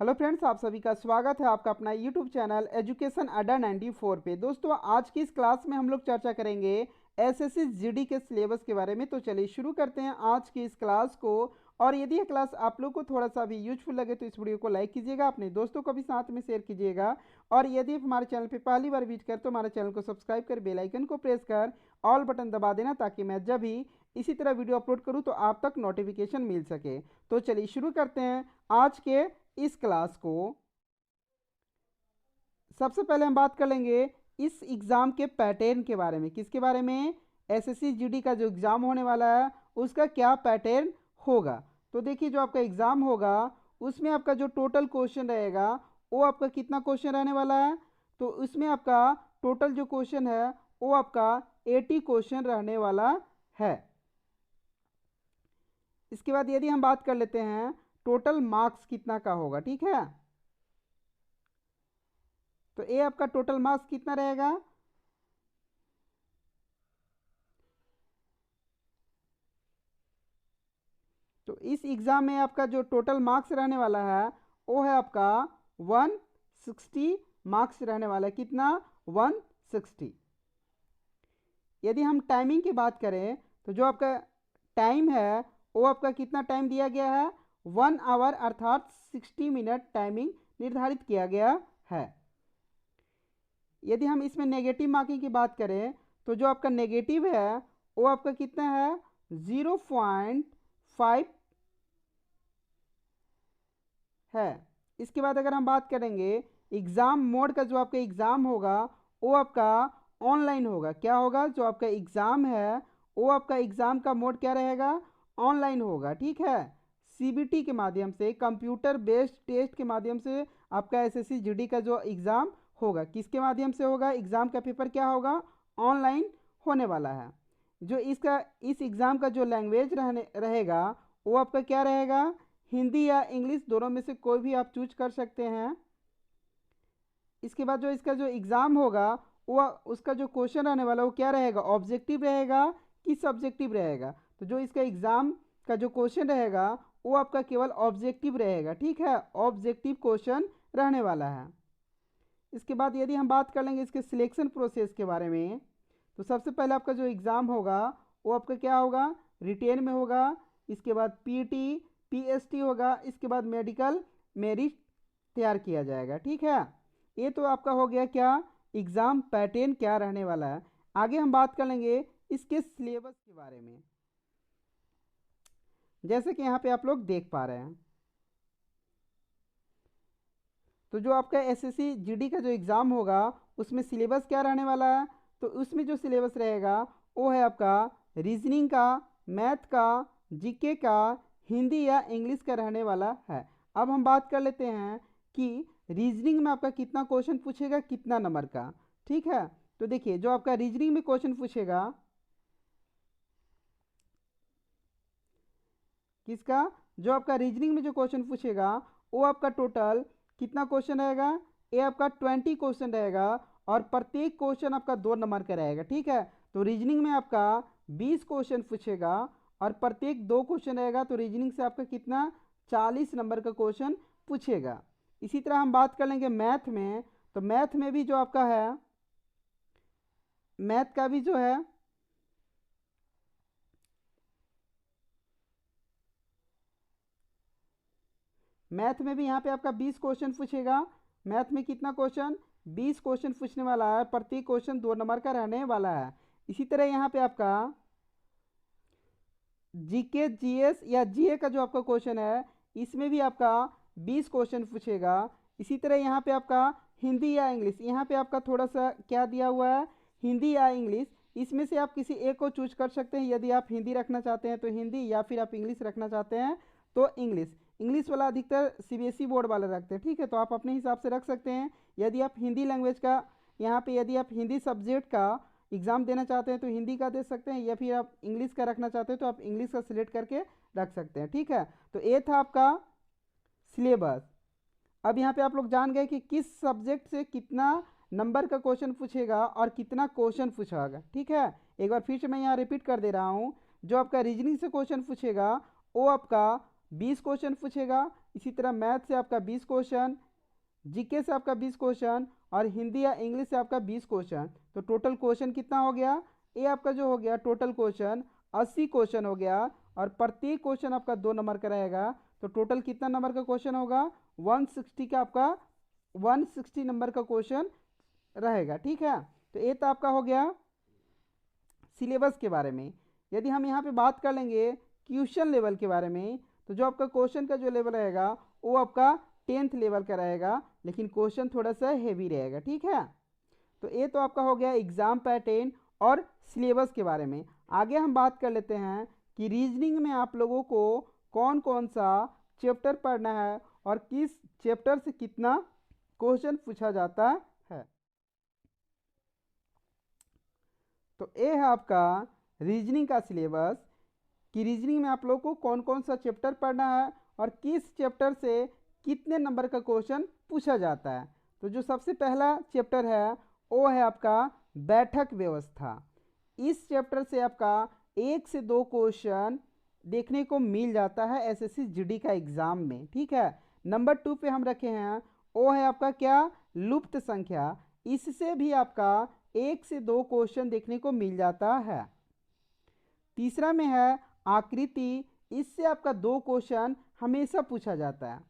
Hello friends, आप सभी का स्वागत है आपका अपना यूट्यूब चैनल एजुकेशन अड्डा 94 पे। दोस्तों, आज की इस क्लास में हम लोग चर्चा करेंगे एसएससी जीडी के सिलेबस के बारे में। तो चलिए शुरू करते हैं आज की इस क्लास को। और यदि यह क्लास आप लोग को थोड़ा सा भी यूजफुल लगे तो इस वीडियो को लाइक कीजिएगा, अपने दोस्तों को भी साथ में शेयर कीजिएगा। और यदि आप हमारे चैनल पर पहली बार विजिट कर तो हमारे चैनल को सब्सक्राइब कर बेल आइकन को प्रेस कर ऑल बटन दबा देना, ताकि मैं जब भी इसी तरह वीडियो अपलोड करूं तो आप तक नोटिफिकेशन मिल सके। तो चलिए शुरू करते हैं आज के इस क्लास को। सबसे पहले हम बात कर लेंगे इस एग्ज़ाम के पैटर्न के बारे में। किसके बारे में? एसएससी जीडी का जो एग्ज़ाम होने वाला है उसका क्या पैटर्न होगा। तो देखिए, जो आपका एग्ज़ाम होगा उसमें आपका जो टोटल क्वेश्चन रहेगा वो आपका कितना क्वेश्चन रहने वाला है। तो उसमें आपका टोटल जो क्वेश्चन है वो आपका 80 क्वेश्चन रहने वाला है। इसके बाद यदि हम बात कर लेते हैं टोटल मार्क्स कितना का होगा, ठीक है। तो ये आपका टोटल मार्क्स कितना रहेगा? तो इस एग्ज़ाम में आपका जो टोटल मार्क्स रहने वाला है वो है आपका 160 मार्क्स रहने वाला है। कितना? 160। यदि हम टाइमिंग की बात करें तो जो आपका टाइम है वो आपका कितना टाइम दिया गया है? 1 आवर अर्थात 60 मिनट टाइमिंग निर्धारित किया गया है। यदि हम इसमें नेगेटिव मार्किंग की बात करें तो जो आपका नेगेटिव है वो आपका कितना है? 0.5 है। इसके बाद अगर हम बात करेंगे एग्ज़ाम मोड का, जो आपका एग्ज़ाम होगा वो आपका ऑनलाइन होगा। क्या होगा? जो आपका एग्ज़ाम है वो आपका एग्ज़ाम का मोड क्या रहेगा? ऑनलाइन होगा, ठीक है। सीबीटी के माध्यम से, कंप्यूटर बेस्ड टेस्ट के माध्यम से आपका एसएससी जीडी का जो एग्ज़ाम होगा, किसके माध्यम से होगा? एग्ज़ाम का पेपर क्या होगा? ऑनलाइन होने वाला है। जो इस एग्ज़ाम का जो लैंग्वेज रहेगा वो आपका क्या रहेगा? हिंदी या इंग्लिश, दोनों में से कोई भी आप चूज कर सकते हैं। इसके बाद जो इसका जो एग्ज़ाम होगा वो उसका जो क्वेश्चन रहने वाला वो क्या रहेगा? ऑब्जेक्टिव रहेगा कि सब्जेक्टिव रहेगा? तो जो इसका एग्ज़ाम का जो क्वेश्चन रहेगा वो आपका केवल ऑब्जेक्टिव रहेगा, ठीक है। ऑब्जेक्टिव क्वेश्चन रहने वाला है। इसके बाद यदि हम बात कर लेंगे इसके सिलेक्शन प्रोसेस के बारे में, तो सबसे पहले आपका जो एग्ज़ाम होगा वो आपका क्या होगा? रिटेन में होगा। इसके बाद पीटी पीएसटी होगा। इसके बाद मेडिकल मेरिट तैयार किया जाएगा, ठीक है। ये तो आपका हो गया क्या? एग्ज़ाम पैटर्न क्या रहने वाला है। आगे हम बात कर लेंगे इसके सिलेबस के बारे में। जैसे कि यहाँ पे आप लोग देख पा रहे हैं, तो जो आपका एसएससी जीडी का जो एग्ज़ाम होगा उसमें सिलेबस क्या रहने वाला है। तो उसमें जो सिलेबस रहेगा वो है आपका रीजनिंग का, मैथ का, जीके का, हिंदी या इंग्लिश का रहने वाला है। अब हम बात कर लेते हैं कि रीजनिंग में आपका कितना क्वेश्चन पूछेगा, कितना नंबर का, ठीक है। तो देखिए, जो आपका रीजनिंग में क्वेश्चन पूछेगा किसका? जो आपका रीजनिंग में जो क्वेश्चन पूछेगा वो आपका टोटल कितना क्वेश्चन रहेगा? ये आपका 20 क्वेश्चन रहेगा और प्रत्येक क्वेश्चन आपका 2 नंबर का रहेगा, ठीक है। तो रीजनिंग में आपका 20 क्वेश्चन पूछेगा और प्रत्येक 2 क्वेश्चन रहेगा। तो रीजनिंग से आपका कितना? 40 नंबर का क्वेश्चन पूछेगा। इसी तरह हम बात कर लेंगे मैथ में। तो मैथ में भी जो आपका है, मैथ का भी जो है मैथ में भी यहाँ पे आपका 20 क्वेश्चन पूछेगा। मैथ में कितना क्वेश्चन? 20 क्वेश्चन पूछने वाला है। प्रत्येक क्वेश्चन 2 नंबर का रहने वाला है। इसी तरह यहाँ पे आपका जीके जीएस या जीए का जो आपका क्वेश्चन है इसमें भी आपका 20 क्वेश्चन पूछेगा। इसी तरह यहाँ पे आपका हिंदी या इंग्लिश, यहाँ पे आपका थोड़ा सा क्या दिया हुआ है? हिंदी या इंग्लिश, इसमें से आप किसी एक को चूज कर सकते हैं। यदि आप हिंदी रखना चाहते हैं तो हिंदी, या फिर आप इंग्लिश रखना चाहते हैं तो इंग्लिश। इंग्लिश वाला अधिकतर सीबीएसई बोर्ड वाले रखते हैं, ठीक है। तो आप अपने हिसाब से रख सकते हैं। यदि आप हिंदी लैंग्वेज का, यहाँ पे यदि आप हिंदी सब्जेक्ट का एग्ज़ाम देना चाहते हैं तो हिंदी का दे सकते हैं, या फिर आप इंग्लिश का रखना चाहते हैं तो आप इंग्लिश का सिलेक्ट करके रख सकते हैं, ठीक है। तो ये था आपका सिलेबस। अब यहाँ पे आप लोग जान गए कि किस सब्जेक्ट से कितना नंबर का क्वेश्चन पूछेगा और कितना क्वेश्चन पूछेगा, ठीक है। एक बार फिर से मैं यहाँ रिपीट कर दे रहा हूँ। जो आपका रीजनिंग से क्वेश्चन पूछेगा वो आपका 20 क्वेश्चन पूछेगा। इसी तरह मैथ से आपका 20 क्वेश्चन, जीके से आपका 20 क्वेश्चन और हिंदी या इंग्लिश से आपका 20 क्वेश्चन। तो टोटल क्वेश्चन कितना हो गया, ये आपका जो हो गया टोटल क्वेश्चन 80 क्वेश्चन हो गया और प्रत्येक क्वेश्चन आपका 2 नंबर का रहेगा। तो टोटल कितना नंबर का क्वेश्चन होगा, 160 का आपका 160 नंबर का क्वेश्चन रहेगा। ठीक है, तो ये तो आपका हो गया सिलेबस के बारे में। यदि हम यहाँ पे बात कर लेंगे क्वेश्चन लेवल के बारे में, तो जो आपका क्वेश्चन का जो लेवल रहेगा वो आपका 10th लेवल का रहेगा, लेकिन क्वेश्चन थोड़ा सा हेवी रहेगा। ठीक है, तो ये तो आपका हो गया एग्जाम पैटर्न और सिलेबस के बारे में। आगे हम बात कर लेते हैं कि रीजनिंग में आप लोगों को कौन कौन सा चैप्टर पढ़ना है और किस चैप्टर से कितना क्वेश्चन पूछा जाता है। तो ये है आपका रीजनिंग का सिलेबस कि रीजनिंग में आप लोगों को कौन कौन सा चैप्टर पढ़ना है और किस चैप्टर से कितने नंबर का क्वेश्चन पूछा जाता है। तो जो सबसे पहला चैप्टर है वो है आपका बैठक व्यवस्था। इस चैप्टर से आपका 1 से 2 क्वेश्चन देखने को मिल जाता है एसएससी जीडी का एग्जाम में। ठीक है, नंबर 2 पे हम रखे हैं वो है आपका क्या, लुप्त संख्या। इससे भी आपका 1 से 2 क्वेश्चन देखने को मिल जाता है। तीसरा में है आकृति। इससे आपका 2 क्वेश्चन हमेशा पूछा जाता है।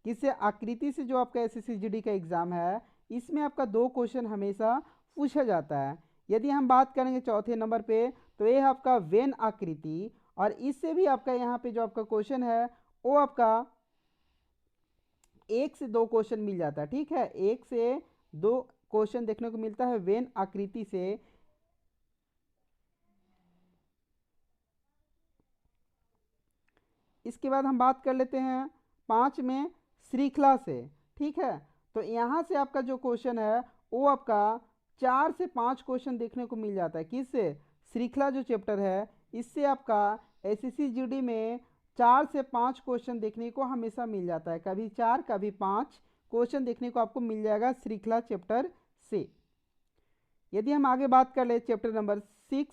किससे, आकृति से जो आपका एसएससी जीडी का एग्जाम है इसमें आपका 2 क्वेश्चन हमेशा पूछा जाता है। यदि हम बात करेंगे चौथे नंबर पे, तो ये आपका वेन आकृति और इससे भी आपका यहाँ पे जो आपका क्वेश्चन है वो आपका 1 से 2 क्वेश्चन मिल जाता है। ठीक है, 1 से 2 क्वेश्चन देखने को मिलता है वेन आकृति से। इसके बाद हम बात कर लेते हैं 5 में श्रृंखला से। ठीक है, तो यहाँ से आपका जो क्वेश्चन है वो आपका 4 से 5 क्वेश्चन देखने को मिल जाता है। किससे, श्रृंखला जो चैप्टर है इससे आपका एसएससी जीडी में 4 से 5 क्वेश्चन देखने को हमेशा मिल जाता है। कभी 4 कभी 5 क्वेश्चन देखने को आपको मिल जाएगा श्रृंखला चैप्टर से। यदि हम आगे बात कर ले चैप्टर नंबर 6,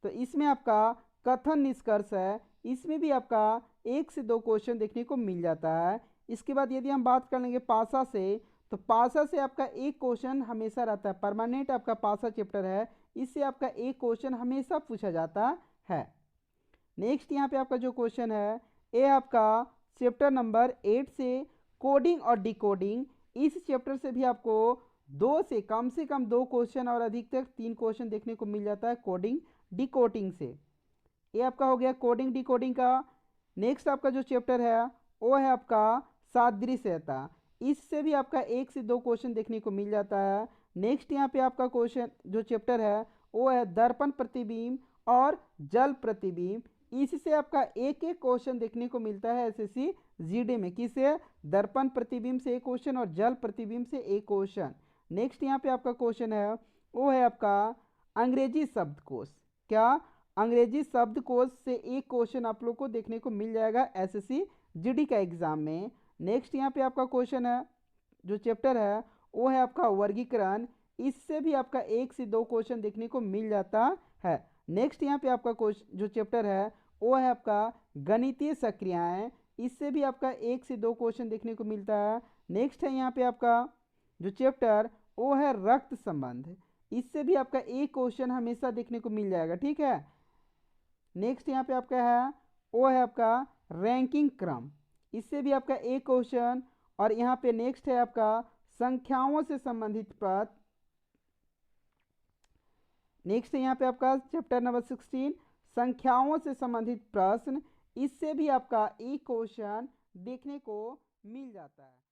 तो इसमें आपका कथन निष्कर्ष है। इसमें भी आपका 1 से 2 क्वेश्चन देखने को मिल जाता है। इसके बाद यदि हम बात कर लेंगे पासा से, तो पासा से आपका 1 क्वेश्चन हमेशा रहता है। परमानेंट आपका पासा चैप्टर है, इससे आपका 1 क्वेश्चन हमेशा पूछा जाता है। नेक्स्ट यहाँ पे आपका जो क्वेश्चन है ये आपका चैप्टर नंबर 8 से कोडिंग और डिकोडिंग। इस चैप्टर से भी आपको 2 से कम 2 क्वेश्चन और अधिकतर 3 क्वेश्चन देखने को मिल जाता है कोडिंग डिकोडिंग से। ये आपका हो गया कोडिंग डिकोडिंग का। नेक्स्ट आपका जो चैप्टर है वो है आपका सादृश्यता। इससे भी आपका 1 से 2 क्वेश्चन देखने को मिल जाता है। नेक्स्ट यहाँ पे आपका क्वेश्चन जो चैप्टर है वो है दर्पण प्रतिबिंब और जल प्रतिबिंब। इससे आपका एक क्वेश्चन देखने को मिलता है एसएससी जीडी में। किससे, दर्पण प्रतिबिंब से 1 क्वेश्चन और जल प्रतिबिंब से 1 क्वेश्चन। नेक्स्ट यहाँ पे आपका क्वेश्चन है वो है आपका अंग्रेजी शब्दकोश। क्या, अंग्रेजी शब्दकोश से 1 क्वेश्चन आप लोग को देखने को मिल जाएगा एसएससी जीडी का एग्जाम में। नेक्स्ट यहाँ पे आपका क्वेश्चन है जो चैप्टर है वो है आपका वर्गीकरण। इससे भी आपका 1 से 2 क्वेश्चन देखने को मिल जाता है। नेक्स्ट यहाँ पे आपका जो चैप्टर है वो है आपका गणितीय सक्रियाएं। इससे भी आपका 1 से 2 क्वेश्चन देखने को मिलता है। नेक्स्ट है यहाँ पे आपका जो चैप्टर वो है रक्त संबंध। इससे भी आपका 1 क्वेश्चन हमेशा देखने को मिल जाएगा। ठीक है, नेक्स्ट यहाँ पे आपका है वो है आपका रैंकिंग क्रम। इससे भी आपका 1 क्वेश्चन। और यहाँ पे नेक्स्ट है आपका संख्याओं से संबंधित प्रश्न। नेक्स्ट यहाँ पे आपका चैप्टर नंबर 16 संख्याओं से संबंधित प्रश्न। इससे भी आपका 1 क्वेश्चन देखने को मिल जाता है।